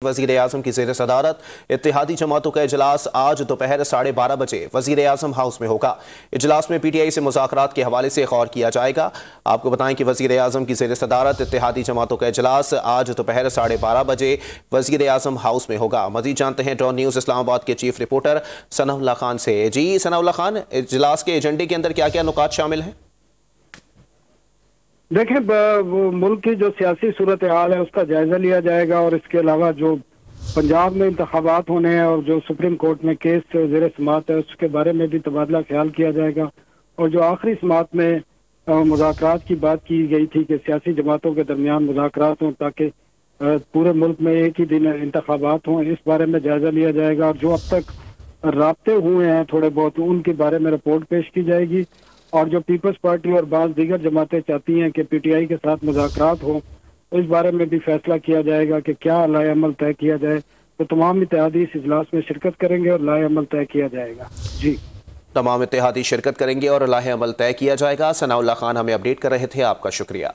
वज़ीर-ए-आज़म की ज़ेर सदारत इत्तेहादी जमातों का इजलास आज दोपहर 12:30 बजे वज़ीर-ए-आज़म हाउस में होगा। इजलास में PTI से मुज़ाकरात के हवाले से गौर किया जाएगा। आपको बताएं कि वज़ीर-ए-आज़म की ज़ेर सदारत इत्तेहादी जमातों का इजलास आज दोपहर 12:30 बजे वज़ीर-ए-आज़म हाउस में होगा। मज़ीद जानते हैं डॉन न्यूज़ इस्लामाबाद के चीफ रिपोर्टर सनाउल्लाह खान से। जी सनाउल्लाह खान, इजलास के एजेंडे के अंदर क्या क्या नुकात शामिल हैं? देखें, मुल्क की जो सियासी सूरत हाल है उसका जायजा लिया जाएगा और इसके अलावा जो पंजाब में इंतखाबात होने हैं और जो सुप्रीम कोर्ट में केस ज़ेर समात है उसके बारे में भी तबादला ख्याल किया जाएगा। और जो आखिरी समात में मुज़ाकरात की बात की गई थी कि सियासी जमातों के दरमियान मुज़ाकरात हों ताकि पूरे मुल्क में एक ही दिन इंतखाबात हों, इस बारे में जायजा लिया जाएगा। और जो अब तक राब्ते हुए हैं थोड़े बहुत, उनके बारे में रिपोर्ट पेश की जाएगी। और जो पीपल्स पार्टी और बाज़ दीगर जमातें चाहती हैं कि PTI के साथ मुज़ाकरात हो, इस बारे में भी फैसला किया जाएगा कि क्या लाए अमल तय किया जाए। तो तमाम इत्तेहादी इस इजलास में शिरकत करेंगे और लाए अमल तय किया जाएगा। जी, तमाम इत्तेहादी शिरकत करेंगे और लाहे अमल तय किया जाएगा। सनाउल्लाह खान हमें अपडेट कर रहे थे, आपका शुक्रिया।